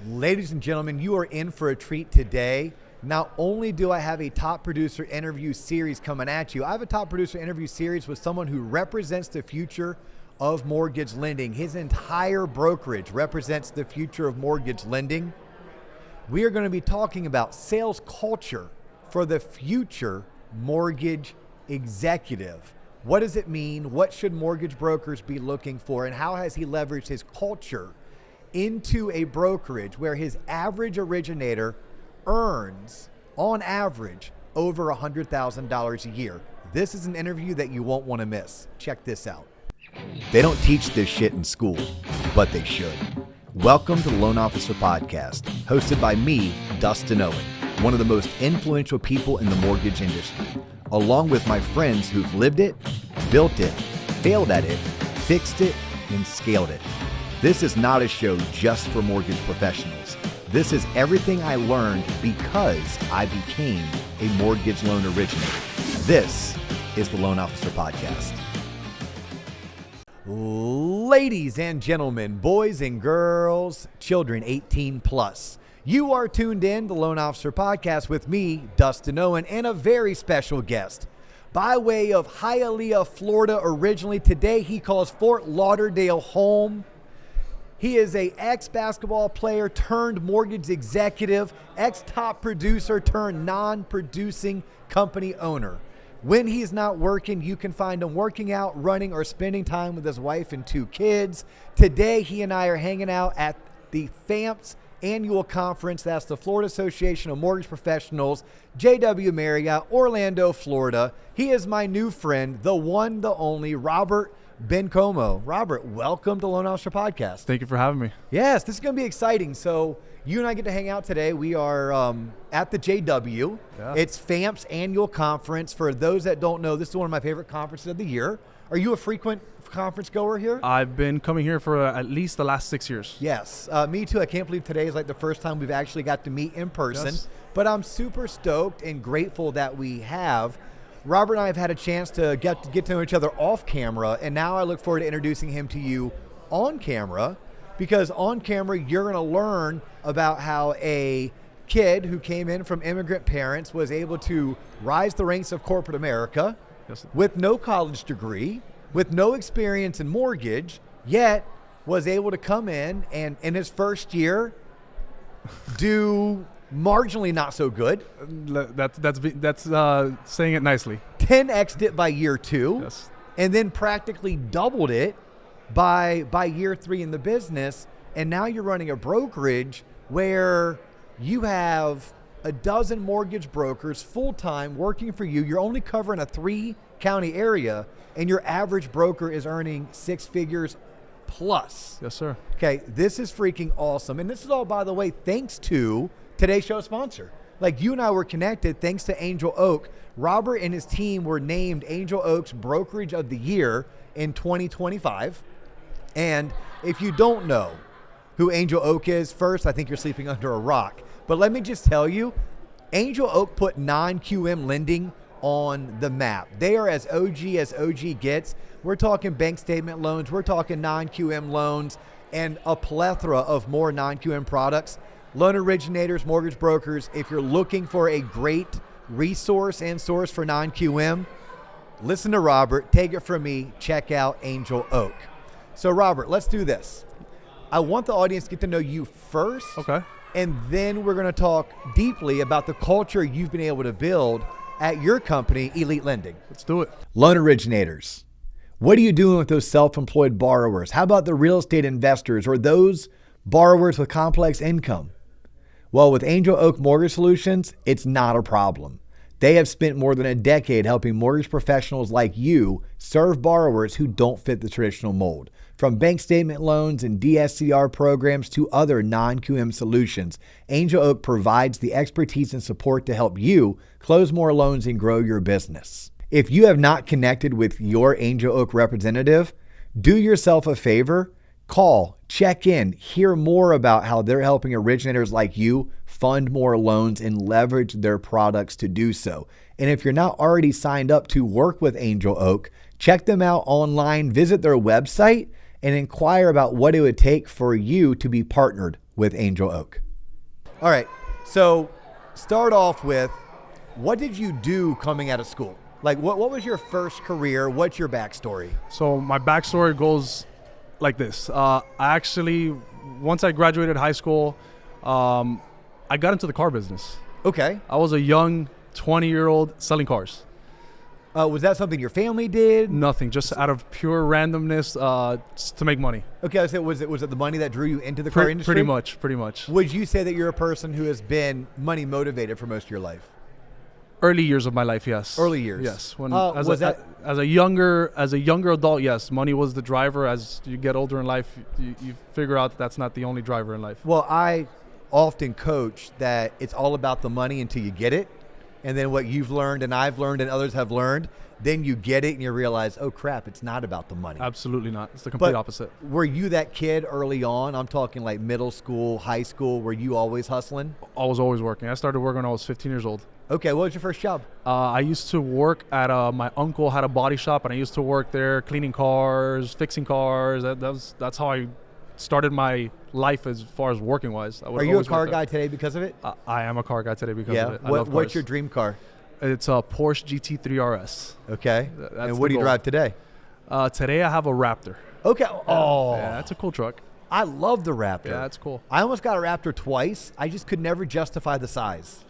Ladies and gentlemen, you are in for a treat today. Not only do I have a top producer interview series coming at you, I have a top producer interview series with someone who represents the future of mortgage lending. His entire brokerage represents the future of mortgage lending. We are going to be talking about sales culture for the future mortgage executive. What does it mean? What should mortgage brokers be looking for? And how has he leveraged his culture into a brokerage where his average originator earns, on average, over $100,000 a year? This is an interview that you won't want to miss. Check this out. They don't teach this shit in school, but they should. Welcome to the Loan Officer Podcast, hosted by me, Dustin Owen, one of the most influential people in the mortgage industry, along with my friends who've lived it, built it, failed at it, fixed it, and scaled it. This is not a show just for mortgage professionals. This is everything I learned because I became a mortgage loan originator. This is the Loan Officer Podcast. Ladies and gentlemen, boys and girls, children 18 plus, you are tuned in to the Loan Officer Podcast with me, Dustin Owen, and a very special guest. By way of Hialeah, Florida originally, today he calls Fort Lauderdale home. He is a ex-basketball player turned mortgage executive, ex-top producer turned non-producing company owner. When he's not working, you can find him working out, running, or spending time with his wife and 2 kids. Today, he and I are hanging out at the FAMPS annual conference. That's the Florida Association of Mortgage Professionals, JW Marriott, Orlando, Florida. He is my new friend, the one, the only, Robert Bencomo. Robert, welcome to Loan Officer Podcast. Thank you for having me. Yes, this is going to be exciting. So you and I get to hang out today. We are at the JW. Yeah. It's FAMP's annual conference. For those that don't know, this is one of my favorite conferences of the year. Are you a frequent conference goer here? I've been coming here for at least the last 6 years. Yes, me too. I can't believe today is like the first time we've actually got to meet in person. Yes. But I'm super stoked and grateful that we have. Robert and I have had a chance to get to know each other off camera, and now I look forward to introducing him to you on camera, because on camera you're going to learn about how a kid who came in from immigrant parents was able to rise the ranks of corporate America. Yes. With no college degree, with no experience in mortgage, yet was able to come in and in his first year do marginally not so good. That's saying it nicely. 10x'd it by year 2, Yes. and then practically doubled it by year 3 in the business. And now you're running a brokerage where you have a dozen mortgage brokers full-time working for you. You're only covering a 3-county area, and your average broker is earning 6 figures plus. Yes, sir. Okay, this is freaking awesome. And this is all, by the way, thanks to today's show sponsor. Like, you and I were connected thanks to Angel Oak. Robert and his team were named Angel Oak's Brokerage of the Year in 2025. And if you don't know who Angel Oak is, first, I think you're sleeping under a rock. But let me just tell you, Angel Oak put non-QM lending on the map. They are as OG gets. We're talking bank statement loans. We're talking non-QM loans and a plethora of more non-QM products. Loan originators, mortgage brokers, if you're looking for a great resource and source for non-QM, listen to Robert. Take it from me. Check out Angel Oak. So, Robert, let's do this. I want the audience to get to know you first. Okay. And then we're going to talk deeply about the culture you've been able to build at your company, Elite Lending. Let's do it. Loan originators. What are you doing with those self-employed borrowers? How about the real estate investors or those borrowers with complex income? Well, with Angel Oak Mortgage Solutions, it's not a problem. They have spent more than a decade helping mortgage professionals like you serve borrowers who don't fit the traditional mold. From bank statement loans and DSCR programs to other non-QM solutions, Angel Oak provides the expertise and support to help you close more loans and grow your business. If you have not connected with your Angel Oak representative, do yourself a favor. Call, check in, hear more about how they're helping originators like you fund more loans and leverage their products to do so. And if you're not already signed up to work with Angel Oak, check them out online, visit their website, and inquire about what it would take for you to be partnered with Angel Oak. All right. So start off with, what did you do coming out of school? Like, what was your first career? What's your backstory? So my backstory goes like this. I actually, once I graduated high school, I got into the car business. Okay. I was a young 20-year-old selling cars. Was that something your family did? Nothing, just out of pure randomness to make money. Okay, so was it the money that drew you into the car industry? Pretty much. Would you say that you're a person who has been money motivated for most of your life? Early years of my life, yes. Early years. Yes. As a younger adult, yes, money was the driver. As you get older in life, you figure out that's not the only driver in life. Well, I often coach that it's all about the money until you get it. And then what you've learned and I've learned and others have learned, then you get it and you realize, oh crap, it's not about the money. Absolutely not. It's the complete opposite. Were you that kid early on? I'm talking like middle school, high school. Were you always hustling? I was always working. I started working when I was 15 years old. Okay, what was your first job? I used to work at my uncle had a body shop, and I used to work there cleaning cars, fixing cars. That's how I started my life as far as working wise. Are you a car guy today because of it? I am a car guy today because of it. I love cars. What's your dream car? It's a Porsche GT3 RS. Okay. And what do you drive today? Today I have a Raptor. Okay. Oh. Yeah, that's a cool truck. I love the Raptor. Yeah, that's cool. I almost got a Raptor twice. I just could never justify the size.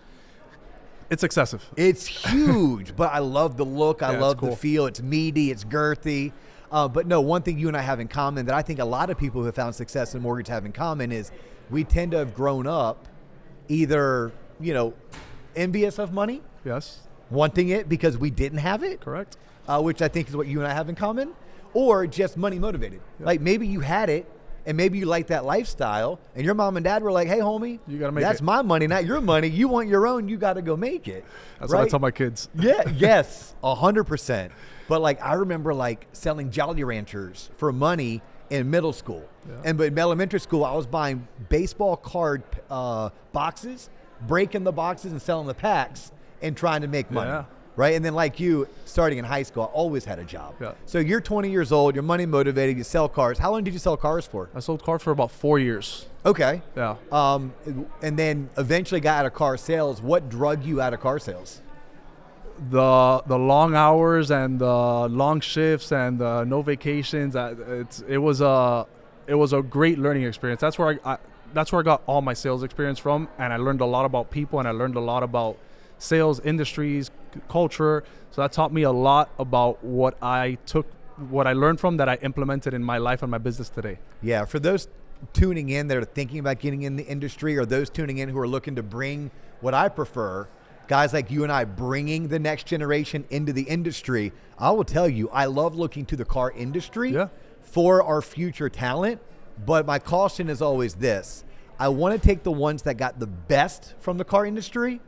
It's excessive. It's huge, but I love the look. I love cool. the feel. It's meaty. It's girthy. But no, one thing you and I have in common that I think a lot of people who have found success in mortgage have in common is we tend to have grown up either, envious of money. Yes. Wanting it because we didn't have it. Correct. Which I think is what you and I have in common. Or just money motivated. Yep. Like maybe you had it and maybe you like that lifestyle and your mom and dad were like, hey, homie, you gotta make that's it. my money, not your money. You want your own, you got to go make it. That's what I tell my kids. Yeah, yes, 100%. But like I remember like selling Jolly Ranchers for money in middle school. Yeah. But in elementary school, I was buying baseball card boxes, breaking the boxes and selling the packs and trying to make money. Yeah. Right? And then like you, starting in high school, I always had a job. Yeah. So you're 20 years old, you're money motivated, you sell cars. How long did you sell cars for? I sold cars for about 4 years. Okay. Yeah. And then eventually got out of car sales. What drug you out of car sales? The long hours and the long shifts and no vacations. It was a great learning experience. That's where I got all my sales experience from, and I learned a lot about people, and I learned a lot about sales, industries, culture. So that taught me a lot about what I learned from that I implemented in my life and my business today. Yeah, for those tuning in that are thinking about getting in the industry, or those tuning in who are looking to bring what I prefer, guys like you and I bringing the next generation into the industry, I will tell you, I love looking to the car industry for our future talent. But my caution is always this. I want to take the ones that got the best from the car industry,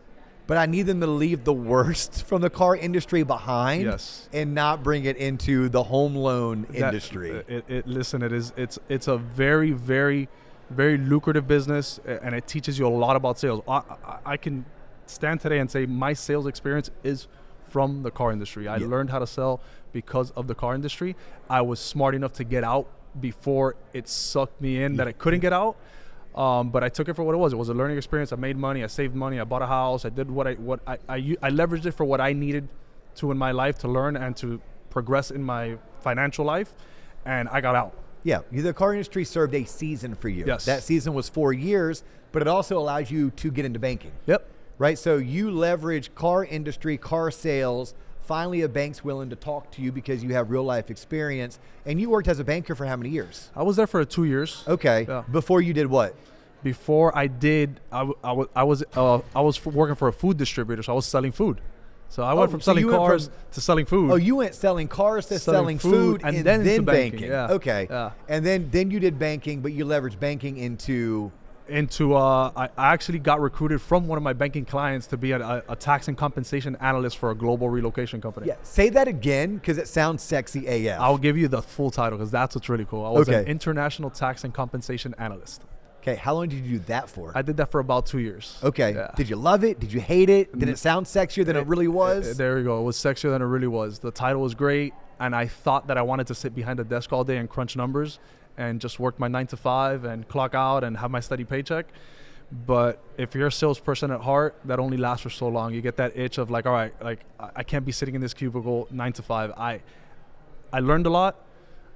but I need them to leave the worst from the car industry behind and not bring it into the home loan industry. It's a very, very, very lucrative business, and it teaches you a lot about sales. I can stand today and say my sales experience is from the car industry. I learned how to sell because of the car industry. I was smart enough to get out before it sucked me in that I couldn't get out. But I took it for what it was. It was a learning experience. I made money. I saved money. I bought a house. I did what I leveraged it for what I needed to in my life to learn and to progress in my financial life. And I got out. Yeah, the car industry served a season for you. Yes. That season was 4 years, but it also allows you to get into banking. Yep. Right? So you leverage car industry, car sales. Finally, a bank's willing to talk to you because you have real life experience. And you worked as a banker for how many years? I was there for 2 years. Okay. Yeah. Before you did what? Before I did, I was working for a food distributor, so I was selling food. So I went from selling cars to selling food. Oh, you went selling cars to selling food and then into banking. Yeah. Okay. Yeah. And then you did banking, but you leveraged banking into I actually got recruited from one of my banking clients to be a tax and compensation analyst for a global relocation company. Yeah, say that again because it sounds sexy AF. I'll give you the full title because that's what's really cool. I was an international tax and compensation analyst. Okay, how long did you do that for? I did that for about 2 years. Okay, yeah. Did you love it? Did you hate it? Did it sound sexier than it really was? There we go. It was sexier than it really was. The title was great, and I thought that I wanted to sit behind a desk all day and crunch numbers. and just work my 9 to 5 and clock out and have my steady paycheck. But if you're a salesperson at heart, that only lasts for so long. You get that itch of like, all right, like I can't be sitting in this cubicle 9 to 5. I learned a lot,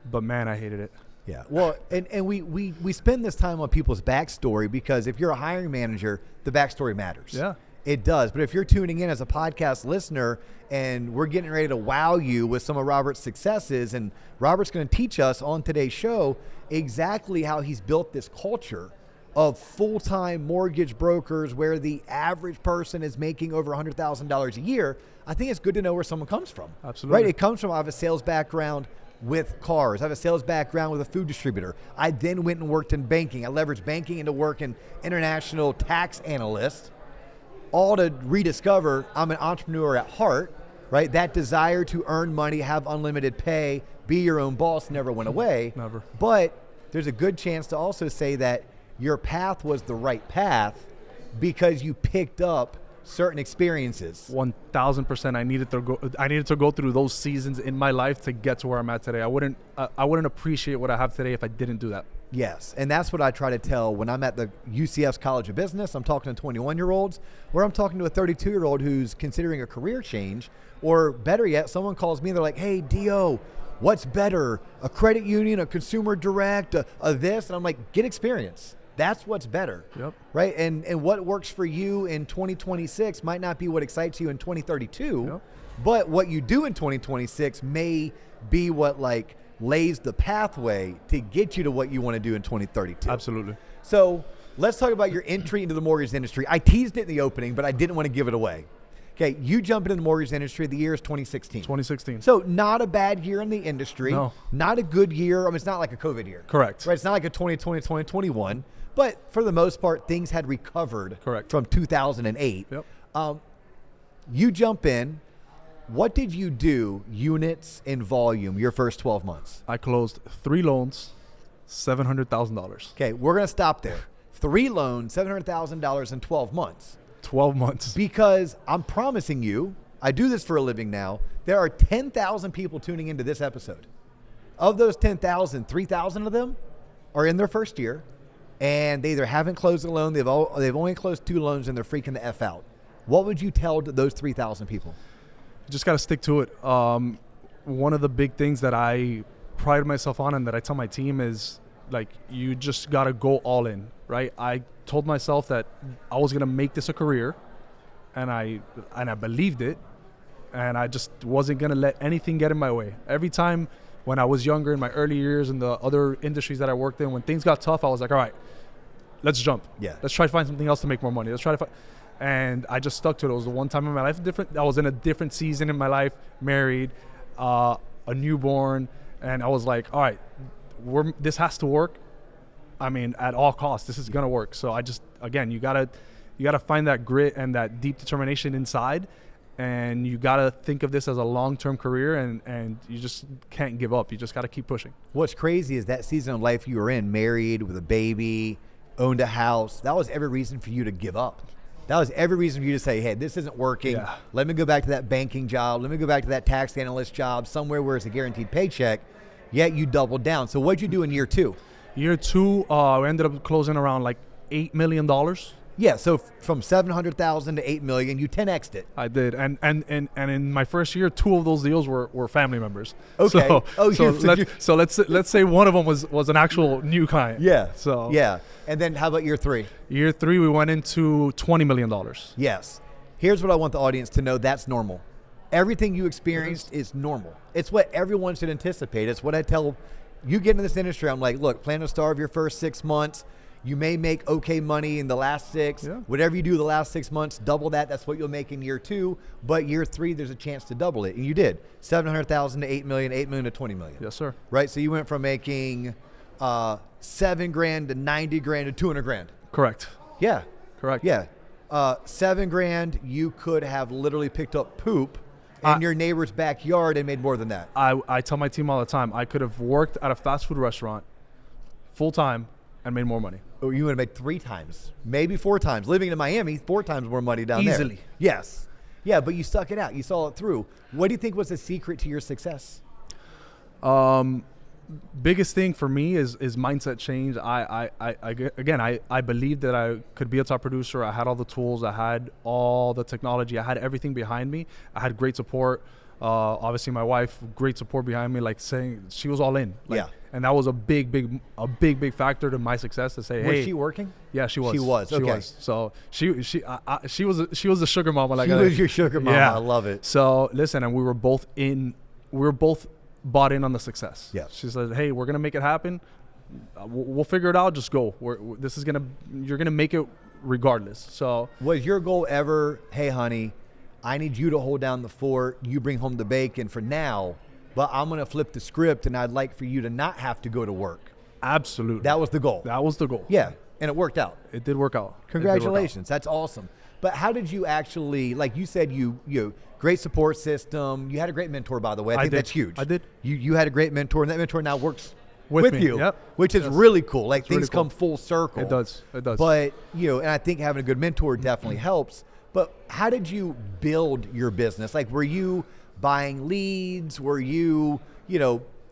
but man, I hated it. Yeah. Well, and we spend this time on people's backstory because if you're a hiring manager, the backstory matters. Yeah. It does. But if you're tuning in as a podcast listener and we're getting ready to wow you with some of Robert's successes, and Robert's going to teach us on today's show exactly how he's built this culture of full-time mortgage brokers where the average person is making over $100,000 a year, I think it's good to know where someone comes from. Absolutely. Right? It comes from, I have a sales background with cars. I have a sales background with a food distributor. I then went and worked in banking. I leveraged banking into work in international tax analyst, all to rediscover I'm an entrepreneur at heart, right? That desire to earn money, have unlimited pay, be your own boss never went away. Never. But there's a good chance to also say that your path was the right path because you picked up certain experiences. 1,000%. I needed to go through those seasons in my life to get to where I'm at today. I wouldn't appreciate what I have today if I didn't do that. Yes, and that's what I try to tell when I'm at the UCF's College of Business. I'm talking to 21-year-olds, or I'm talking to a 32-year-old who's considering a career change, or better yet, someone calls me and they're like, hey, Dio, what's better, a credit union, a consumer direct, a this? And I'm like, get experience. That's what's better, Yep. right? And what works for you in 2026 might not be what excites you in 2032, Yep. but what you do in 2026 may be what like lays the pathway to get you to what you want to do in 2032. Absolutely. So let's talk about your entry into the mortgage industry. I teased it in the opening, but I didn't want to give it away. Okay, you jump into the mortgage industry. The year is 2016. 2016. So not a bad year in the industry. No. Not a good year. I mean, it's not like a COVID year. Correct. Right. It's not like a 2020, 2021. But for the most part, things had recovered. Correct. From 2008. Yep. You jump in. What did you do, units and volume, your first 12 months? I closed 3 loans, $700,000. Okay, we're going to stop there. 3 loans, $700,000 in 12 months. 12 months. Because I'm promising you, I do this for a living now, there are 10,000 people tuning into this episode. Of those 10,000, 3,000 of them are in their first year, and they either haven't closed a loan, they've only closed 2 loans, and they're freaking the F out. What would you tell those 3,000 people? You just got to stick to it. One of the big things that I pride myself on and that I tell my team is, like, you just got to go all in, right? I told myself that I was going to make this a career, and I believed it, and I just wasn't going to let anything get in my way. Every time when I was younger, in my early years in the other industries that I worked in, when things got tough, I was like, all right, let's jump. Yeah. Let's try to find something else to make more money. Let's try to find... And I just stuck to it. It was the one time in my life I was in a different season in my life, married, a newborn, and I was like, all right, this has to work. I mean, at all costs, this is gonna work. So I just, again, you gotta find that grit and that deep determination inside, and you gotta think of this as a long-term career, and you just can't give up. You just gotta keep pushing. What's crazy is that season of life you were in, married with a baby, owned a house, that was every reason for you to give up. That was every reason for you to say, hey, this isn't working. Yeah. Let me go back to that banking job. Let me go back to that tax analyst job, somewhere where it's a guaranteed paycheck. Yet you doubled down. So what'd you do in year 2? Year 2, we ended up closing around like $8 million. Yeah, so from 700,000 to 8 million, you 10x'd it. I did, and in my first year, 2 of those deals were family members. Okay. So let's say one of them was an actual new client. Yeah. So yeah, and then how about year 3? Year 3, we went into $20 million. Yes. Here's what I want the audience to know: that's normal. Everything you experienced is normal. It's what everyone should anticipate. It's what I tell you. Get in this industry, I'm like, look, plan to starve your first 6 months. You may make okay money in the last 6. Yeah. Whatever you do the last 6 months, double that. That's what you'll make in year 2. But year 3, there's a chance to double it. And you did. 700,000 to 8 million, 8 million to 20 million. Yes, sir. Right? So you went from making $7,000 to $90,000 to $200,000. Correct. Yeah. Correct. Yeah. $7,000, you could have literally picked up poop in your neighbor's backyard and made more than that. I tell my team all the time, I could have worked at a fast food restaurant full time and made more money. Or you would have made 3 times, maybe 4 times. Living in Miami, 4 times more money down there. Easily. Yes. Yeah, but you stuck it out. You saw it through. What do you think was the secret to your success? biggest thing for me is mindset change. I believed that I could be a top producer. I had all the tools. I had all the technology. I had everything behind me. I had great support. Obviously my wife, great support behind me, like saying she was all in. Like, yeah. And that was a big factor to my success to say, hey. Was she working? Yeah, she was. She was. Okay. She was. So she was the sugar mama. Like, she was your sugar mama. Yeah. I love it. So listen, and we were both bought in on the success. Yeah. She said, hey, we're gonna make it happen. We'll figure it out. Just go. You're gonna make it regardless. So was your goal ever, hey honey, I need you to hold down the fort, you bring home the bacon for now, but I'm going to flip the script and I'd like for you to not have to go to work? Absolutely. That was the goal. That was the goal. Yeah, and it worked out. It did work out. Congratulations. That's awesome. But how did you actually, like you said, you great support system. You had a great mentor, by the way. I think that's huge. I did. You had a great mentor, and that mentor now works with me. you, Yep. which is really cool. Like, things really cool. come full circle. It does. But, and I think having a good mentor definitely helps. But how did you build your business? Like, were you buying leads? Were you,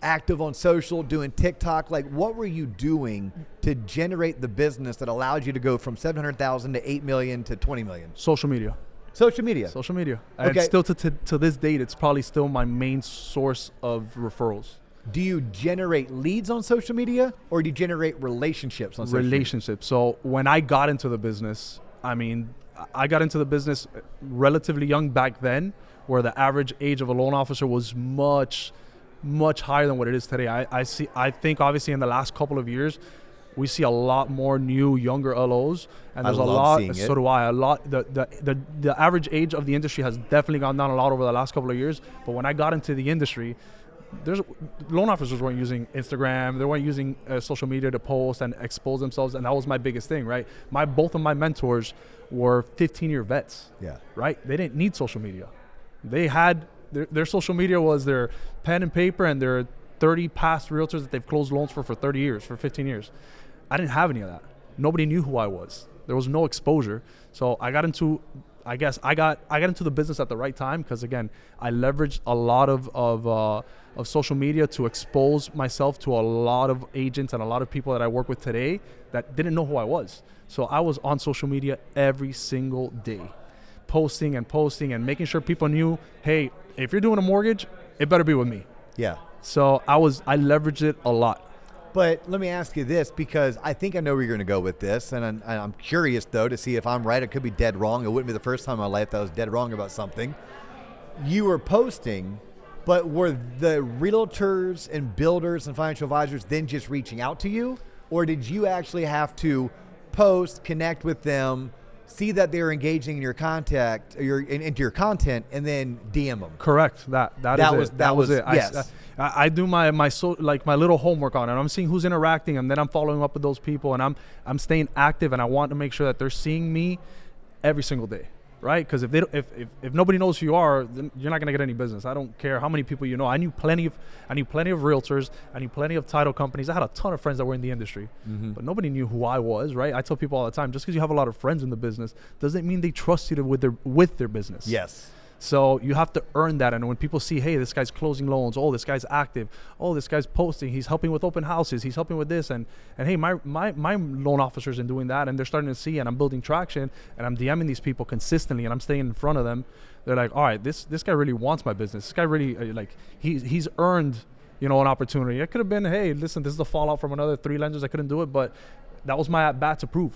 active on social, doing TikTok? Like, what were you doing to generate the business that allowed you to go from 700,000 to 8 million to 20 million? Social media. Social media. Okay. And still to this date, it's probably still my main source of referrals. Do you generate leads on social media, or do you generate relationships on social media? So when I got into the business, I got into the business relatively young back then, where the average age of a loan officer was much higher than what it is today. I think obviously in the last couple of years, we see a lot more new, younger LOs, and there's a lot. So do I. A lot. The average age of the industry has definitely gone down a lot over the last couple of years. But when I got into the industry, loan officers weren't using Instagram. They weren't using social media to post and expose themselves, and that was my biggest thing. Right. Both of my mentors were 15-year vets. Yeah. Right. They didn't need social media. They had their social media was their pen and paper and their 30 past realtors that they've closed loans for 30 years, for 15 years. I didn't have any of that. Nobody knew who I was. There was no exposure. So I got into the business at the right time, because again, I leveraged a lot of social media to expose myself to a lot of agents and a lot of people that I work with today that didn't know who I was. So I was on social media every single day, posting and making sure people knew, hey, if you're doing a mortgage, it better be with me. Yeah. So I leveraged it a lot. But let me ask you this, because I think I know where you're going to go with this, and I'm curious, though, to see if I'm right. It could be dead wrong. It wouldn't be the first time in my life that I was dead wrong about something. You were posting, but were the realtors and builders and financial advisors then just reaching out to you? Or did you actually have to post, connect with them, see that they're engaging in your contact, into your content, and then DM them? Correct. That was it. Yes. I do my little homework on it. I'm seeing who's interacting, and then I'm following up with those people, and I'm staying active, and I want to make sure that they're seeing me every single day, right? Because if nobody knows who you are, then you're not gonna get any business. I don't care how many people you know. I knew plenty of realtors. I knew plenty of title companies. I had a ton of friends that were in the industry, but nobody knew who I was, right? I tell people all the time, just because you have a lot of friends in the business doesn't mean they trust you with their business. Yes. So you have to earn that. And when people see, hey, this guy's closing loans, oh, this guy's active, oh, this guy's posting, he's helping with open houses, he's helping with this, and hey, my loan officers are doing that, and they're starting to see, and I'm building traction, and I'm DMing these people consistently, and I'm staying in front of them. They're like, all right, this guy really wants my business. This guy really he's earned an opportunity. It could have been, hey, listen, this is the fallout from another 3 lenders. I couldn't do it, but that was my at bat to prove,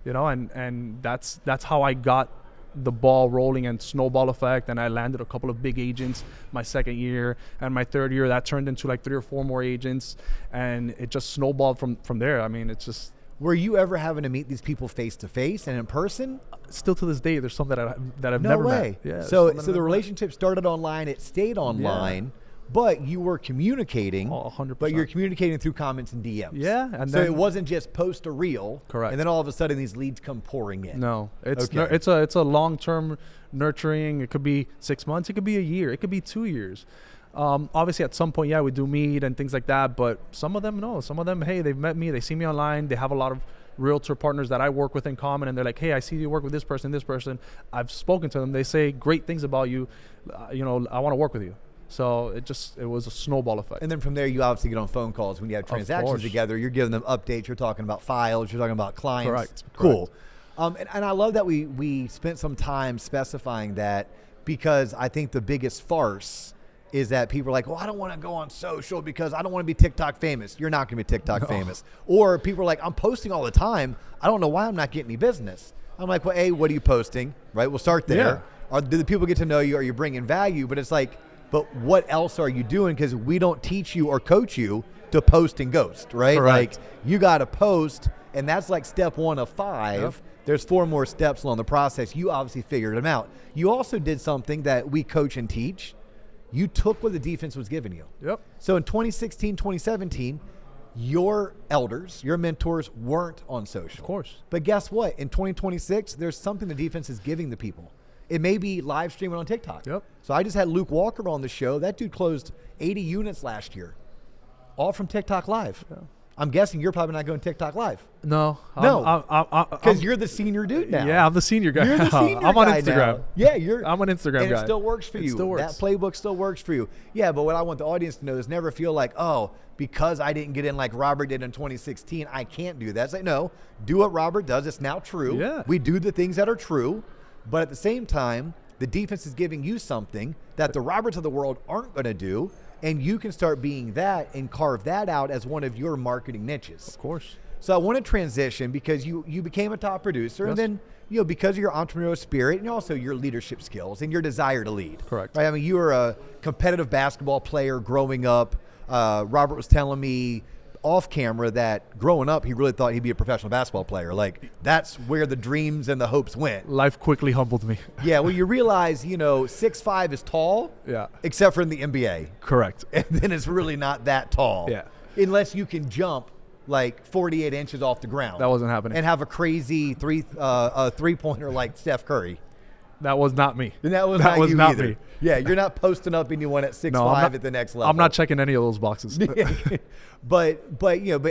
and that's how I got the ball rolling and snowball effect, and I landed a couple of big agents my second year, and my third year that turned into like 3 or 4 more agents, and it just snowballed from there. I mean, it's just. Were you ever having to meet these people face to face and in person? Still to this day, there's some that I've no never way. met. Yeah. So the relationship started online, it stayed online. Yeah. But you were communicating, 100%. But you're communicating through comments and DMs. Yeah, and so then, it wasn't just post a reel, correct, and then all of a sudden these leads come pouring in. No, it's okay. It's a long-term nurturing. It could be 6 months, it could be a year, it could be 2 years. Obviously, at some point, yeah, we do meet and things like that. But some of them, no. Some of them, hey, they've met me, they see me online, they have a lot of realtor partners that I work with in common, and they're like, hey, I see you work with this person. I've spoken to them. They say great things about you. I want to work with you. So it was a snowball effect. And then from there, you obviously get on phone calls when you have transactions course. together. You're giving them updates. You're talking about files. You're talking about clients. Correct. Cool. And I love that we spent some time specifying that, because I think the biggest farce is that people are like, well, I don't want to go on social because I don't want to be TikTok famous. You're not going to be TikTok famous. Or people are like, I'm posting all the time. I don't know why I'm not getting any business. I'm like, well, A, what are you posting? Right? We'll start there. Yeah. Do the people get to know you? Are you bringing value? But it's like, but what else are you doing? Because we don't teach you or coach you to post and ghost, right? Correct. Like, you got to post, and that's like step 1 of 5. Yep. There's 4 more steps along the process. You obviously figured them out. You also did something that we coach and teach. You took what the defense was giving you. Yep. So in 2016, 2017, your elders, your mentors weren't on social. Of course. But guess what? In 2026, there's something the defense is giving the people. It may be live streaming on TikTok. Yep. So I just had Luke Walker on the show. That dude closed 80 units last year, all from TikTok Live. Yeah. I'm guessing you're probably not going TikTok Live. No. Because you're the senior dude now. Yeah, I'm the senior guy. You're the senior I'm on guy Instagram. Now. Yeah, I'm an Instagram and guy. it still works for you. Still works. That playbook still works for you. Yeah, but what I want the audience to know is never feel like, oh, because I didn't get in like Robert did in 2016, I can't do that. It's like, no, do what Robert does. It's now true. Yeah. We do the things that are true, but at the same time, the defense is giving you something that the Roberts of the world aren't going to do, and you can start being that and carve that out as one of your marketing niches. Of course. So I want to transition because you became a top producer, yes. and then because of your entrepreneurial spirit and also your leadership skills and your desire to lead. Correct. Right? I mean, you were a competitive basketball player growing up. Robert was telling me off camera that growing up, he really thought he'd be a professional basketball player. Like, that's where the dreams and the hopes went. Life quickly humbled me. Yeah, well, you realize, 6'5" is tall. Yeah. Except for in the NBA. Correct. And then it's really not that tall. Yeah. Unless you can jump like 48 inches off the ground. That wasn't happening. And have a crazy three-pointer like Steph Curry. That was not me. And that was not me. Yeah, you're not posting up anyone at 6'5" at the next level. I'm not checking any of those boxes. but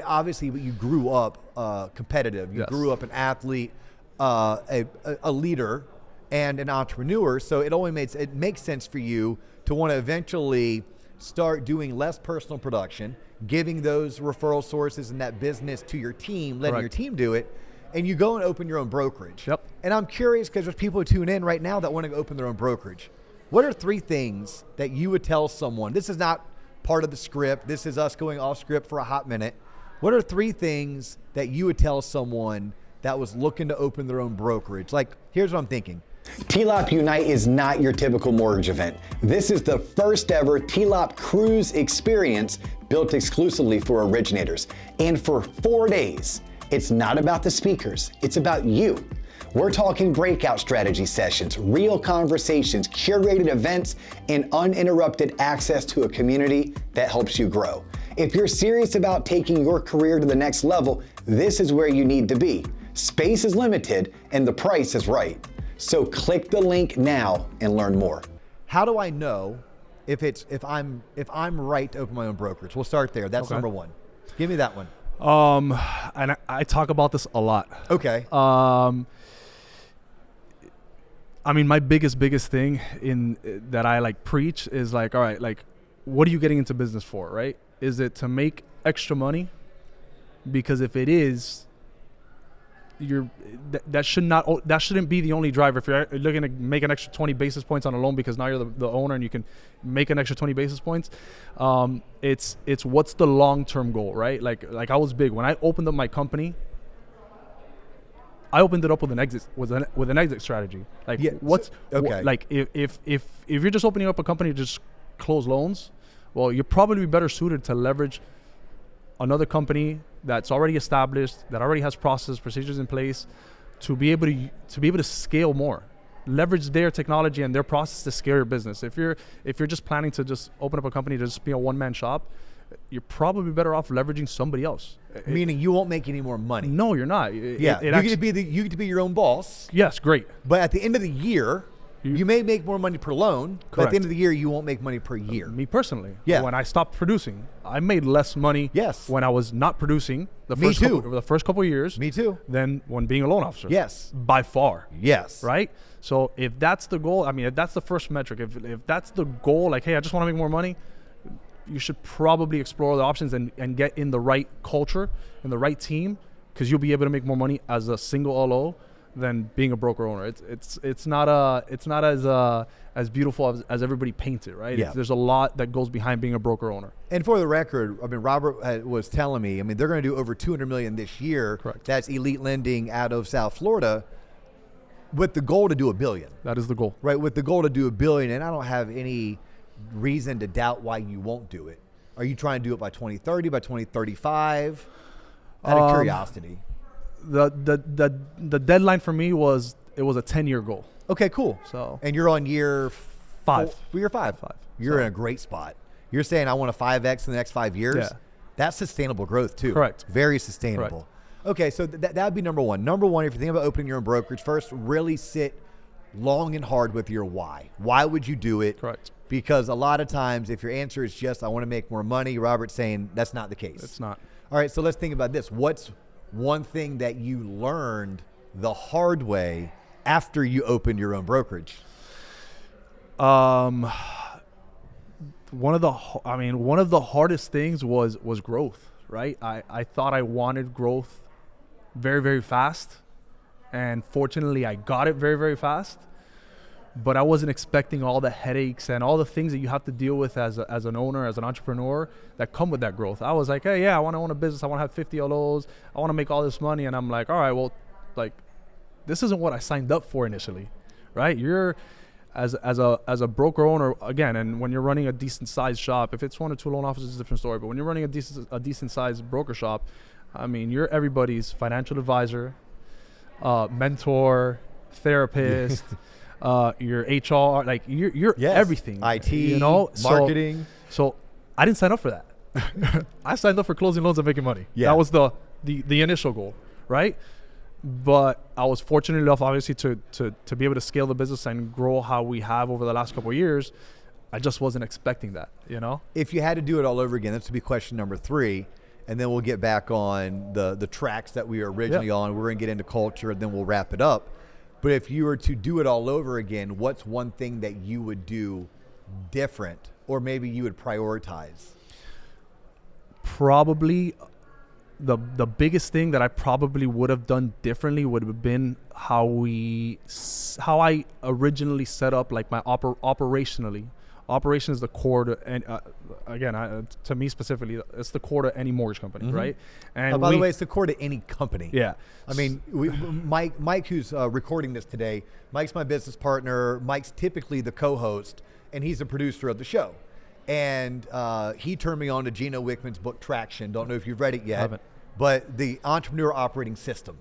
obviously you grew up competitive. You yes. grew up an athlete, a leader, and an entrepreneur. So it makes sense for you to want to eventually start doing less personal production, giving those referral sources and that business to your team, letting Correct. your team do it. And you go and open your own brokerage. Yep. And I'm curious because there's people who tune in right now that want to open their own brokerage. What are 3 things that you would tell someone? This is not part of the script. This is us going off script for a hot minute. What are 3 things that you would tell someone that was looking to open their own brokerage? Like, here's what I'm thinking. TLOP Unite is not your typical mortgage event. This is the first ever TLOP cruise experience built exclusively for originators. And for 4 days, it's not about the speakers, it's about you. We're talking breakout strategy sessions, real conversations, curated events, and uninterrupted access to a community that helps you grow. If you're serious about taking your career to the next level, this is where you need to be. Space is limited and the price is right. So click the link now and learn more. How do I know if I'm right to open my own brokerage? We'll start there. That's okay. number 1. Give me that one. And I talk about this a lot. Okay. I mean, my biggest thing in that I like preach is like, all right, like, what are you getting into business for, right? Is it to make extra money? Because if it is, that shouldn't be the only driver. If you're looking to make an extra 20 basis points on a loan because now you're the owner and you can make an extra 20 basis points, it's what's the long-term goal, right? Like I was big when I opened up my company. I opened it up with an exit strategy. Like, yeah, okay? Like if you're just opening up a company to just close loans, well, you're probably better suited to leverage another company that's already established, that already has processes, procedures in place, to be able to scale more, leverage their technology and their process to scale your business. If you're just planning to just open up a company to just be a one-man shop, you're probably better off leveraging somebody else. Meaning you won't make any more money. No, you're not. You get to be your own boss. Yes, great. But at the end of the year, You may make more money per loan, but at Correct. the end of the year, you won't make money per year. Me personally, Yeah. when I stopped producing, I made less money Yes. when I was not producing the Me first too. the first couple of years Me too. than when being a loan officer. Yes. By far. Yes. Right? So if that's the goal, I mean, if that's the first metric, if that's the goal, like, hey, I just want to make more money, you should probably explore the options and get in the right culture and the right team, because you'll be able to make more money as a single LO than being a broker owner. It's not as beautiful as everybody paints it, right? Yeah. There's a lot that goes behind being a broker owner. And for the record, I mean, Robert was telling me, I mean, they're going to do over $200 million this year. Correct. That's elite lending out of South Florida, with the goal to do $1 billion. That is the goal. Right, with the goal to do $1 billion, and I don't have any reason to doubt why you won't do it. Are you trying to do it by 2030, by 2035? Out of curiosity. The deadline for me was a 10-year goal. Okay, cool. So And you're on year 5. Year five. You're So- in a great spot. You're saying I want a 5X in the next 5 years? Yeah. That's sustainable growth too. Correct. Very sustainable. Okay, so that would be number one. Number one, if you're thinking about opening your own brokerage, first, really sit long and hard with your why. Why would you do it? Correct. Because a lot of times, if your answer is just, I want to make more money, Robert's saying that's not the case. It's not. All right, so let's think about this. What's one thing that you learned the hard way after you opened your own brokerage? One of the hardest things was growth, right? I thought I wanted growth very, very fast, and fortunately I got it very, very fast, but I wasn't expecting all the headaches and all the things that you have to deal with as an owner, as an entrepreneur, that come with that growth. I was like, hey, yeah, I want to own a business, I want to have 50 LOs, I want to make all this money, and I'm like, all right, well, like, this isn't what I signed up for initially, right? You're as a broker owner, again, and when you're running a decent sized shop, if it's 1 or 2 loan officers, it's a different story, but when you're running a decent sized broker shop, I mean, you're everybody's financial advisor, mentor, therapist, your HR, like you're Yes. everything. IT, you know, marketing. So I didn't sign up for that. I signed up for closing loans and making money. Yeah. That was the initial goal, right? But I was fortunate enough, obviously, to be able to scale the business and grow how we have over the last couple of years. I just wasn't expecting that, you know? If you had to do it all over again, this would be question number 3, and then we'll get back on the tracks that we were originally on. We're going to get into culture, and then we'll wrap it up. But if you were to do it all over again, what's one thing that you would do different, or maybe you would prioritize? Probably the biggest thing that I probably would have done differently would have been how I originally set up, like, my operationally. Operation is the core to, and again, to me specifically, it's the core to any mortgage company, right? And By the way, it's the core to any company. Yeah. I mean, Mike, who's recording this today, Mike's my business partner. Mike's typically the co-host, and he's the producer of the show. And he turned me on to Gino Wickman's book, Traction. Don't know if you've read it yet. Haven't. But the entrepreneur operating system,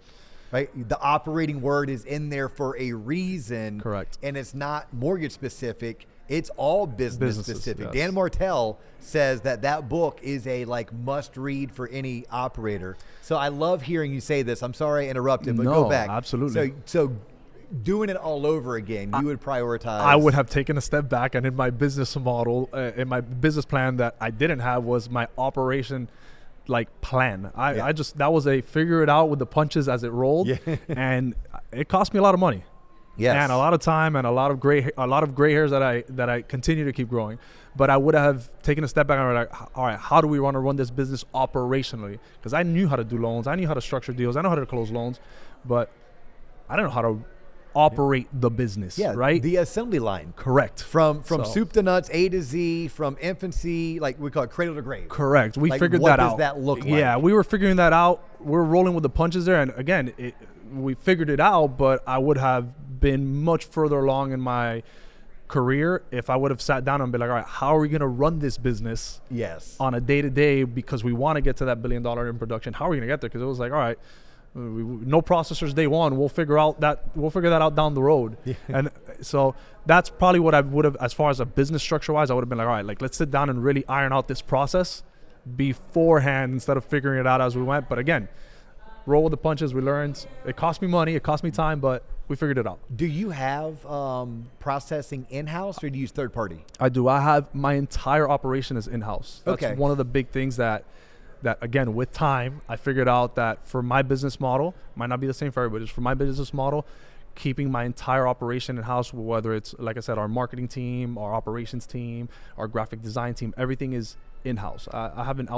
right? The operating word is in there for a reason. Correct. And it's not mortgage specific. It's all business specific. Yes. Dan Martell says that book is a must read for any operator. So I love hearing you say this. I'm sorry I interrupted, but No, go back. absolutely. So doing it all over again, you would prioritize. I would have taken a step back, and in my business model, in my business plan that I didn't have was my operation plan. I just, that was a figure it out with the punches as it rolled. Yeah. And it cost me a lot of money. Yes. And a lot of time and a lot of gray hairs that I continue to keep growing. But I would have taken a step back and were like, all right, how do we want to run this business operationally? Because I knew how to do loans, I knew how to structure deals, I know how to close loans, but I don't know how to operate the business. Yeah, right? The assembly line. Correct. From So- soup to nuts, A to Z, from infancy, like we call it cradle to grave. Correct. We figured what that does out. that look like? Yeah, we were figuring that out. We're rolling with the punches there. And again, we figured it out, but I would have been much further along in my career if I would have sat down and been like, all right, how are we going to run this business Yes. on a day-to-day, because we want to get to that $1 billion in production? How are we going to get there? Because it was like, all right, no processors day one. We'll figure that out down the road. Yeah. And so that's probably what I would have, as far as a business structure wise, I would have been like, all right, let's sit down and really iron out this process beforehand instead of figuring it out as we went. But again, roll with the punches. We learned. It cost me money. It cost me time, but we figured it out. Do you have processing in-house or do you use third party? I do. I have my entire operation is in-house. That's Okay. one of the big things that again, with time, I figured out that for my business model, might not be the same for everybody, just for my business model, keeping my entire operation in-house, whether it's, like I said, our marketing team, our operations team, our graphic design team, everything is in-house. I haven't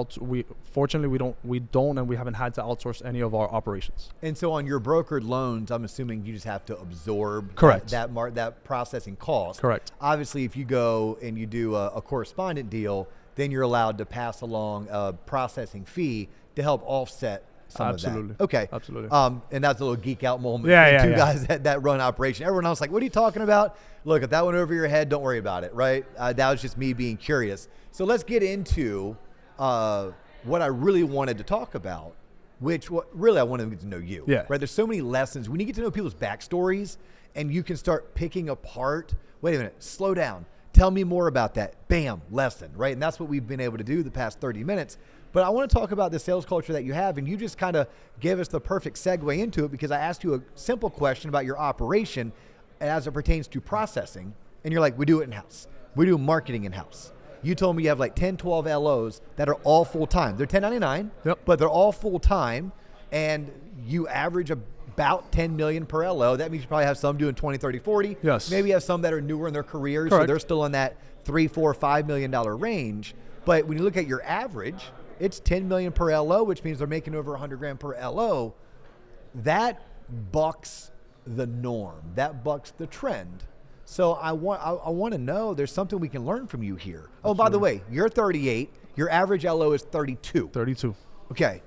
fortunately we don't and we haven't had to outsource any of our operations. And so on your brokered loans, I'm assuming you just have to absorb Correct. that processing cost. Correct. Obviously, if you go and you do a correspondent deal, then you're allowed to pass along a processing fee to help offset some Absolutely. of that. Okay. Absolutely. And that's a little geek out moment. Yeah, Two yeah. guys that run operation. Everyone else like, what are you talking about? Look, if that went over your head, don't worry about it, right? That was just me being curious. So let's get into what I really wanted to talk about, really I wanted to get to know you. Yeah. Right? There's so many lessons. When you get to know people's backstories and you can start picking apart, wait a minute, slow down. Tell me more about that. Bam, lesson, right? And that's what we've been able to do the past 30 minutes. But I want to talk about the sales culture that you have, and you just kind of gave us the perfect segue into it because I asked you a simple question about your operation as it pertains to processing, and you're like, we do it in-house. We do marketing in-house. You told me you have like 10, 12 LOs that are all full-time. They're 1099, Yep. but they're all full-time, and you average about 10 million per LO. That means you probably have some doing 20, 30, 40. Yes. Maybe you have some that are newer in their careers, so Correct. they're still in that $3, $4, $5 million range. But when you look at your average, it's 10 million per LO, which means they're making over 100 grand per LO. That bucks the norm. That bucks the trend. So I want to know, there's something we can learn from you here. Oh, by the way, you're 38. Your average LO is 32. 32. Okay.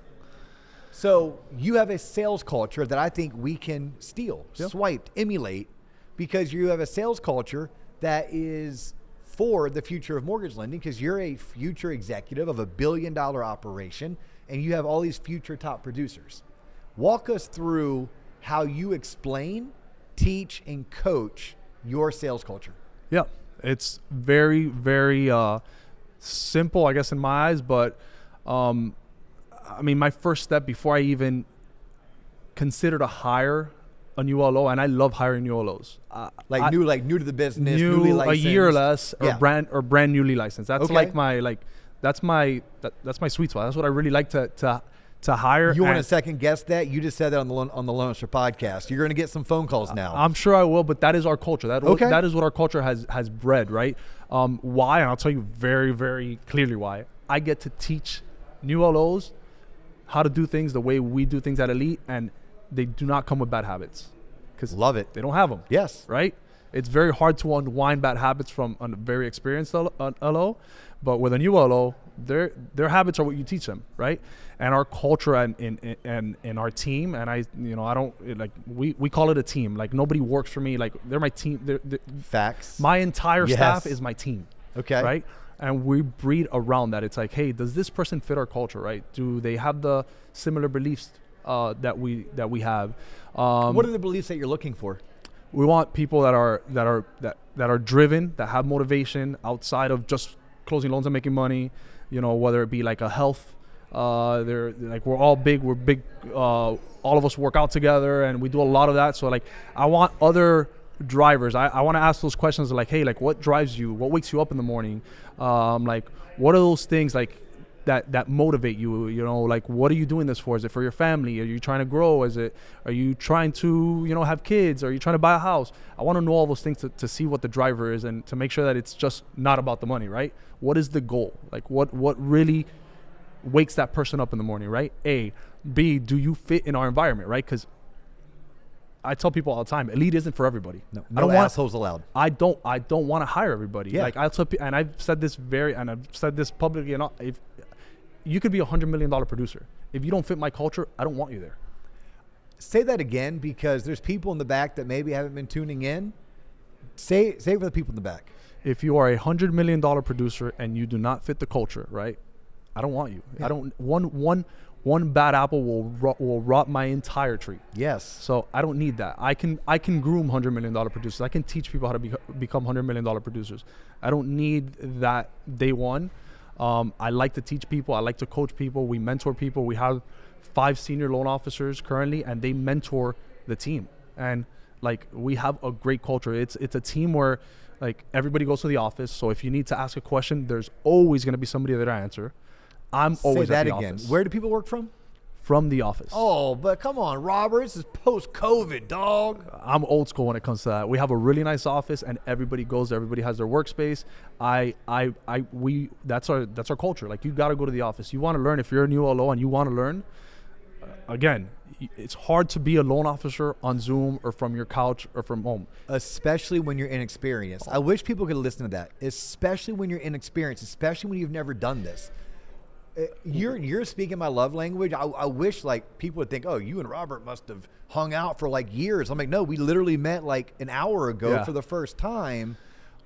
So you have a sales culture that I think we can steal, Yep. swipe, emulate, because you have a sales culture that is for the future of mortgage lending, because you're a future executive of $1 billion operation and you have all these future top producers. Walk us through how you explain, teach, and coach your sales culture. Yeah, it's very, very simple, I guess, in my eyes. But I mean, my first step before I even consider to hire a new LO, and I love hiring new LOs. New to the business, newly a licensed. year or less, Yeah. or brand newly licensed. That's Okay. like that's my sweet spot. That's what I really like to hire. You want to And second guess that? You just said that on the Loan Star podcast. You're going to get some phone calls now. I'm sure I will, but that is our culture. Okay. That is what our culture has bred, right? Why? And I'll tell you very, very clearly why. I get to teach new LOs how to do things the way we do things at Elite, and they do not come with bad habits. Because Love it. they don't have them. Yes. Right? It's very hard to unwind bad habits from a very experienced LO, but with a new LO, their habits are what you teach them, right? And our culture and in our team, and I don't like we call it a team. Like nobody works for me. Like they're my team. They're Facts. my entire Yes. staff is my team. Okay. Right? And we breed around that. It's like, hey, does this person fit our culture, right? Do they have the similar beliefs that we have? What are the beliefs that you're looking for? We want people that are driven, that have motivation outside of just closing loans and making money. You know, whether it be like a health, they're like we're big. All of us work out together, and we do a lot of that. So like, I want other drivers. I want to ask those questions like, hey, like what drives you? What wakes you up in the morning? Like, what are those things like that motivate you? You know, like what are you doing this for? Is it for your family? Are you trying to grow? Are you trying to, have kids? Are you trying to buy a house? I want to know all those things to see what the driver is and to make sure that it's just not about the money, right? What is the goal? Like what really wakes that person up in the morning, right? A. B, do you fit in our environment, right? Because I tell people all the time, Elite isn't for everybody. No I don't want assholes allowed. I don't want to hire everybody. Yeah. Like I'll tell people, and I've said this publicly. And if you could be $100 million producer, if you don't fit my culture, I don't want you there. Say that again, because there's people in the back that maybe haven't been tuning in. Say it for the people in the back. If you are a $100 million producer and you do not fit the culture, right? I don't want you. Yeah. I don't. One bad apple will rot my entire tree. Yes. So I don't need that. I can groom $100 million producers. I can teach people how to become $100 million producers. I don't need that day one. I like to teach people. I like to coach people. We mentor people. We have 5 senior loan officers currently, and they mentor the team. And Like, we have a great culture. It's a team where, like, everybody goes to the office. So if you need to ask a question, there's always going to be somebody there to answer. I'm always Say at that the again. office. Where do people work from? From the office. Oh, but come on, Robert. This is post-COVID, dog. I'm old school when it comes to that. We have a really nice office, and everybody goes there. Everybody has their workspace. That's our culture. Like, you got to go to the office. You want to learn. If you're a new LO and you want to learn, again, it's hard to be a loan officer on Zoom or from your couch or from home. Especially when you're inexperienced. I wish people could listen to that. Especially when you're inexperienced. Especially when you've never done this. You're speaking my love language. I wish, like, people would think, oh, you and Robert must have hung out for like years. I'm like, no, we literally met like an hour ago for the first time.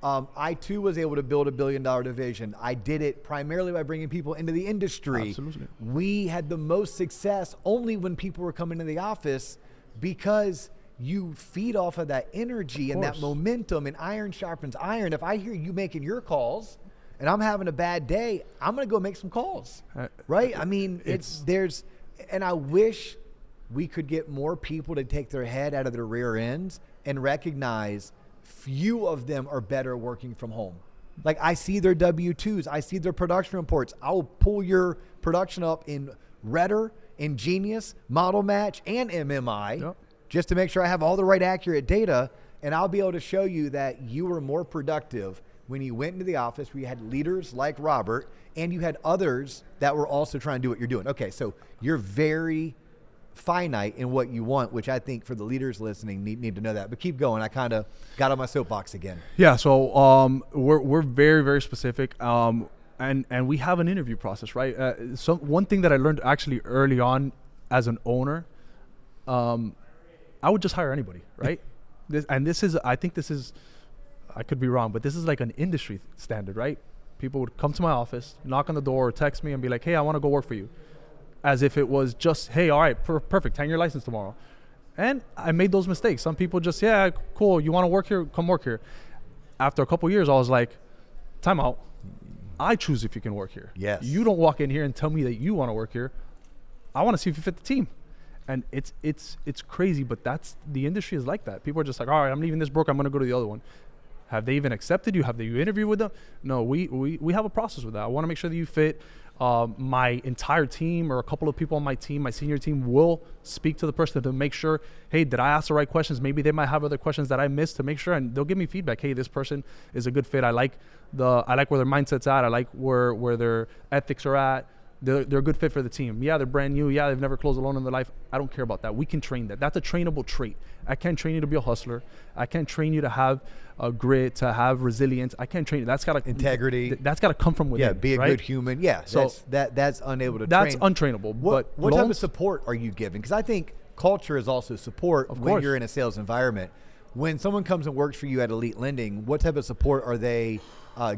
I too was able to build $1 billion division. I did it primarily by bringing people into the industry. Absolutely. We had the most success only when people were coming to the office, because you feed off of that energy and that momentum, and iron sharpens iron. If I hear you making your calls and I'm having a bad day, I'm going to go make some calls, right? I mean, and I wish we could get more people to take their head out of their rear ends and recognize few of them are better working from home. Like, I see their W-2s, I see their production reports. I'll pull your production up in Redder, Ingenious, Model Match, and MMI just to make sure I have all the right accurate data, and I'll be able to show you that you were more productive when you went into the office, where you had leaders like Robert, and you had others that were also trying to do what you're doing. Okay, so you're very finite in what you want, which I think for the leaders listening need to know that. But keep going. I kind of got on my soapbox again. Yeah, so we're very, very specific, and we have an interview process, right? So one thing that I learned actually early on as an owner, I would just hire anybody, right? I could be wrong, but this is like an industry standard, right? People would come to my office, knock on the door, or text me and be like, hey, I want to go work for you. As if it was just, hey, all right, perfect, hang your license tomorrow. And I made those mistakes. Some people just, yeah, cool, you want to work here? Come work here. After a couple of years, I was like, time out. I choose if you can work here. Yes. You don't walk in here and tell me that you want to work here. I want to see if you fit the team. And it's crazy, but the industry is like that. People are just like, all right, I'm leaving this broker, I'm going to go to the other one. Have they even accepted you? Have you interviewed with them? No, we have a process with that. I want to make sure that you fit. My entire team, or a couple of people on my team, my senior team, will speak to the person to make sure, hey, did I ask the right questions? Maybe they might have other questions that I missed, to make sure, and they'll give me feedback. Hey, this person is a good fit. I like where their mindset's at. I like where their ethics are at. They're a good fit for the team. Yeah, they're brand new. Yeah, they've never closed a loan in their life. I don't care about that. We can train that. That's a trainable trait. I can't train you to be a hustler. I can't train you to have a grit, to have resilience. I can't train you. That's got to integrity. That's got to come from within. Yeah, be a good human. Yeah, so that's unable to that's train. That's untrainable. What type of support are you giving? Because I think culture is also support when you're in a sales environment. When someone comes and works for you at Elite Lending, what type of support are they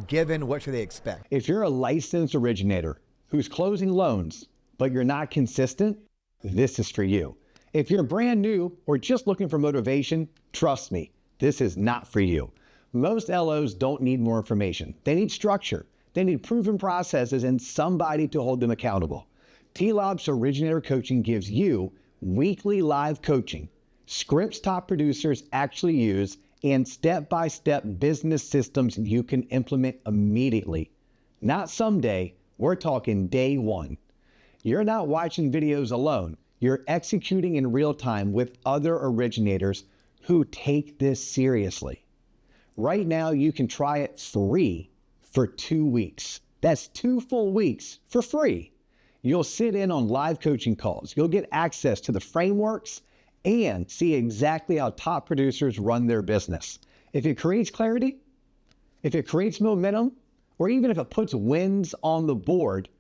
given? What should they expect? If you're a licensed originator who's closing loans, but you're not consistent, this is for you. If you're brand new or just looking for motivation, trust me, this is not for you. Most LOs don't need more information. They need structure. They need proven processes and somebody to hold them accountable. T-Lob's Originator Coaching gives you weekly live coaching, scripts top producers actually use, and step-by-step business systems you can implement immediately. Not someday, we're talking day one. You're not watching videos alone. You're executing in real time with other originators who take this seriously. Right now, you can try it free for 2 weeks. That's 2 full weeks for free. You'll sit in on live coaching calls. You'll get access to the frameworks and see exactly how top producers run their business. If it creates clarity, if it creates momentum, or even if it puts wins on the board,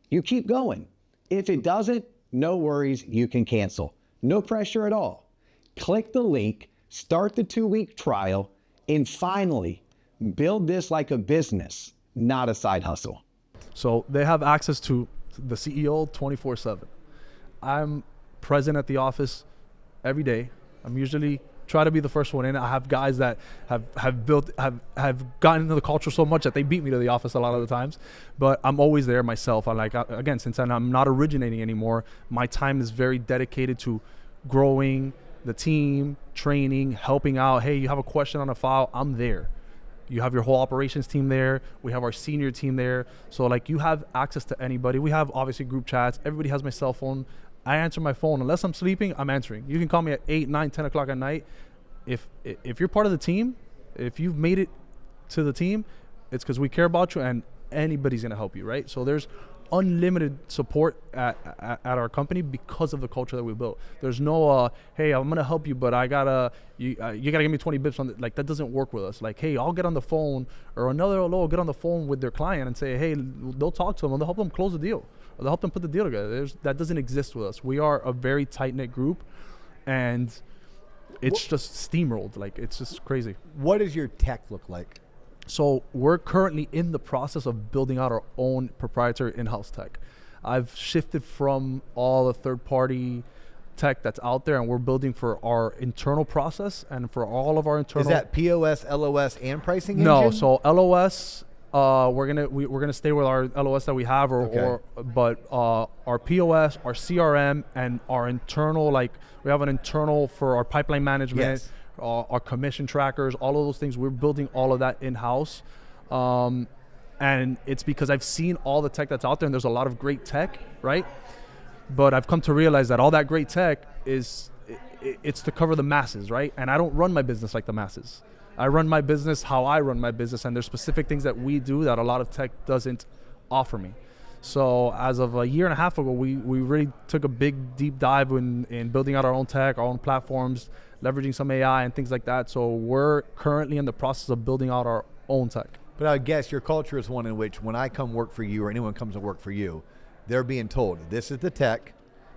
you keep going. If it doesn't, no worries, you can cancel. No pressure at all. Click the link, start the 2-week trial, and finally, build this like a business, not a side hustle. So they have access to the CEO 24/7. I'm present at the office every day. I'm usually try to be the first one in. I have guys that have gotten into the culture so much that they beat me to the office a lot of the times, but I'm always there myself. Again, since I'm not originating anymore, my time is very dedicated to growing, the team, training, helping out. Hey, you have a question on a file, I'm there. You have your whole operations team there. We have our senior team there. So like you have access to anybody. We have obviously group chats. Everybody has my cell phone. I answer my phone. Unless I'm sleeping, I'm answering. You can call me at 8, 9, 10 o'clock at night. If you're part of the team, if you've made it to the team, it's because we care about you and anybody's going to help you, right? So there's unlimited support at our company because of the culture that we built. There's no hey, I'm gonna help you, but I gotta you gotta give me 20 bips on the, like that doesn't work with us. Like, hey, I'll get on the phone, or another LO will get on the phone with their client and say, hey, they'll talk to them and they'll help them close the deal, or they'll help them put the deal together. That doesn't exist with us. We are a very tight-knit group, and it's just steamrolled. Like, it's just crazy. What does your tech look like? So we're currently in the process of building out our own proprietary in-house tech. I've shifted from all the third-party tech that's out there, and we're building for our internal process and for all of our internal. Is that POS, LOS, and pricing engine? No, so LOS, we're gonna stay with our LOS that we have, but our POS, our CRM, and our internal, like we have an internal for our pipeline management. Yes. Our commission trackers, all of those things, we're building all of that in-house. And it's because I've seen all the tech that's out there, and there's a lot of great tech, right? But I've come to realize that all that great tech it's to cover the masses, right? And I don't run my business like the masses. I run my business how I run my business, and there's specific things that we do that a lot of tech doesn't offer me. So as of a year and a half ago, we really took a big, deep dive in building out our own tech, our own platforms, leveraging some AI and things like that. So we're currently in the process of building out our own tech. But I guess your culture is one in which when I come work for you or anyone comes to work for you, they're being told, this is the tech,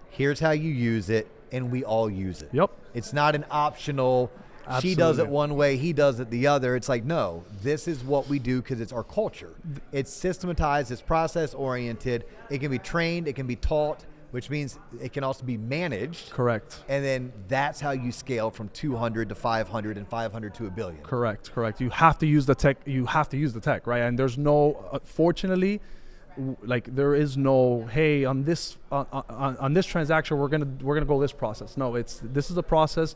here's how you use it, and we all use it. Yep. It's not an optional, Absolutely. She does it one way, he does it the other. It's like, no, this is what we do because it's our culture. It's systematized, it's process-oriented. It can be trained, it can be taught, which means it can also be managed. Correct. And then that's how you scale from 200 to 500 and 500 to $1 billion. Correct. You have to use the tech. Right? And there's no, fortunately, like there is no, hey, on this transaction we're gonna go this process. No, this is a process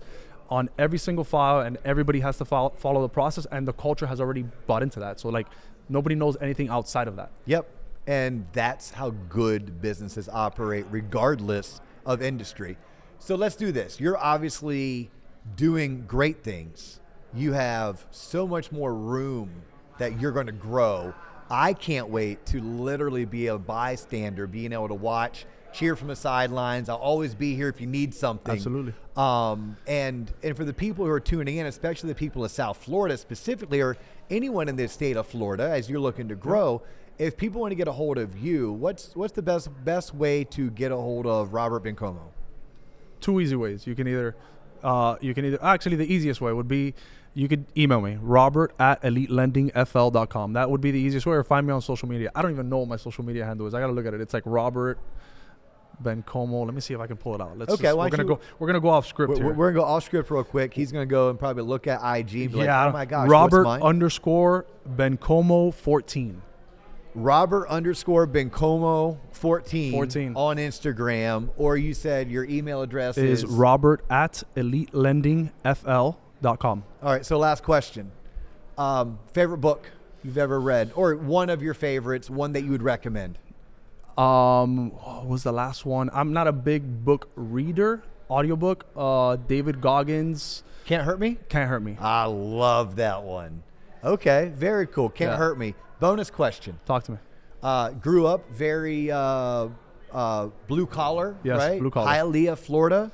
on every single file, and everybody has to follow the process, and the culture has already bought into that. So like nobody knows anything outside of that. Yep. And that's how good businesses operate regardless of industry. So let's do this. You're obviously doing great things. You have so much more room that you're going to grow. I can't wait to literally be a bystander, being able to watch, cheer from the sidelines. I'll always be here if you need something. Absolutely. And for the people who are tuning in, especially the people of South Florida specifically, or anyone in the state of Florida, as you're looking to grow, if people want to get a hold of you, what's the best way to get a hold of Robert Bencomo? Two easy ways. You can either actually the easiest way would be you could email me, robert@elitelendingfl.com. That would be the easiest way, or find me on social media. I don't even know what my social media handle is. I got to look at it. It's like Robert Bencomo. Let me see if I can pull it out. We're gonna go off script here. We're gonna go off script real quick. He's gonna go and probably look at IG and be like, oh my gosh, Robert _Bencomo 14. Robert _Bencomo 14 on Instagram, or you said your email address is robert@elitelendingfl.com. All right, so last question. Favorite book you've ever read, or one of your favorites, one that you would recommend? What was the last one? I'm not a big book reader. Audiobook, David Goggins. Can't Hurt Me? Can't Hurt Me. I love that one. Okay, very cool. Can't Hurt Me. Bonus question. Talk to me. Grew up very blue collar, yes, right? Blue collar. Hialeah, Florida.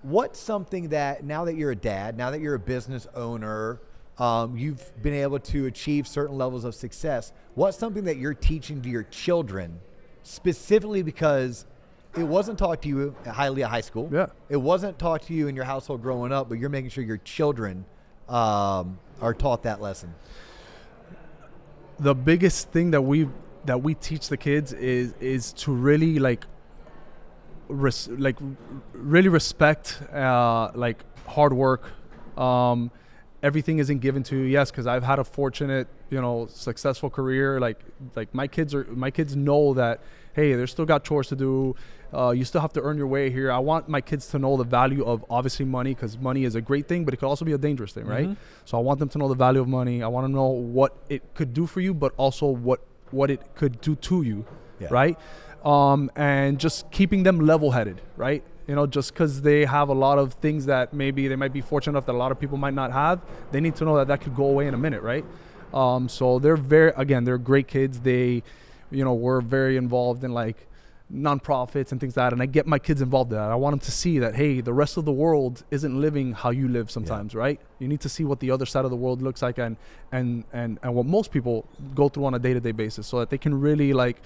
What's something that, now that you're a dad, now that you're a business owner, you've been able to achieve certain levels of success, what's something that you're teaching to your children, specifically because it wasn't taught to you at Hialeah High School. Yeah. It wasn't taught to you in your household growing up, but you're making sure your children are taught that lesson? The biggest thing that we teach the kids is to really really respect like hard work, everything isn't given to you. Yes, because I've had a fortunate, successful career. Like my kids know that, hey, they're still got chores to do. You still have to earn your way here. I want my kids to know the value of obviously money, because money is a great thing, but it could also be a dangerous thing, right? So I want them to know the value of money. I want to know what it could do for you, but also what it could do to you, right? And just keeping them level-headed, right? Just because they have a lot of things that maybe they might be fortunate enough that a lot of people might not have, they need to know that could go away in a minute, right? So they're they're great kids. They, we're very involved in like nonprofits and things like that, and I get my kids involved in that. I want them to see that, hey, the rest of the world isn't living how you live sometimes, right? You need to see what the other side of the world looks like and what most people go through on a day-to-day basis, so that they can really like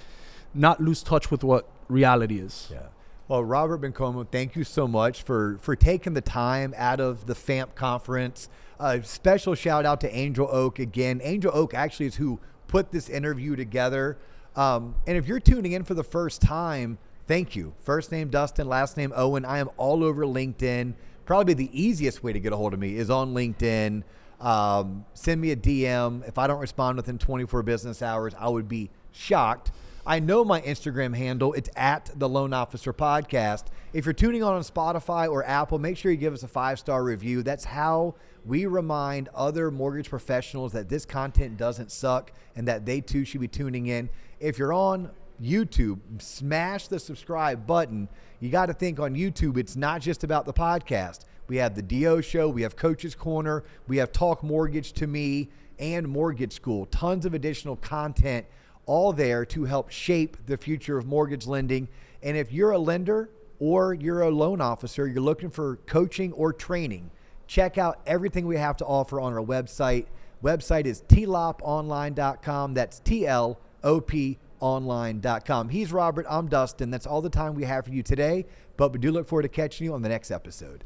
not lose touch with what reality is. Yeah. Well, Robert Bencomo, thank you so much for taking the time out of the FAMP conference. Special shout out to Angel Oak again. Angel Oak actually is who put this interview together. And if you're tuning in for the first time, thank you. First name Dustin, last name Owen. I am all over LinkedIn. Probably the easiest way to get a hold of me is on LinkedIn. Send me a DM. If I don't respond within 24 business hours, I would be shocked. I know my Instagram handle. It's at the Loan Officer Podcast. If you're tuning on Spotify or Apple, make sure you give us a 5-star review. That's how we remind other mortgage professionals that this content doesn't suck and that they too should be tuning in. If you're on YouTube, smash the subscribe button. You got to think on YouTube, it's not just about the podcast. We have the DO show, we have Coach's Corner, we have Talk Mortgage to Me and Mortgage School. Tons of additional content all there to help shape the future of mortgage lending. And if you're a lender or you're a loan officer, you're looking for coaching or training, check out everything we have to offer on our website. Website is tloponline.com. That's TLOPonline.com. He's Robert. I'm Dustin. That's all the time we have for you today, but we do look forward to catching you on the next episode.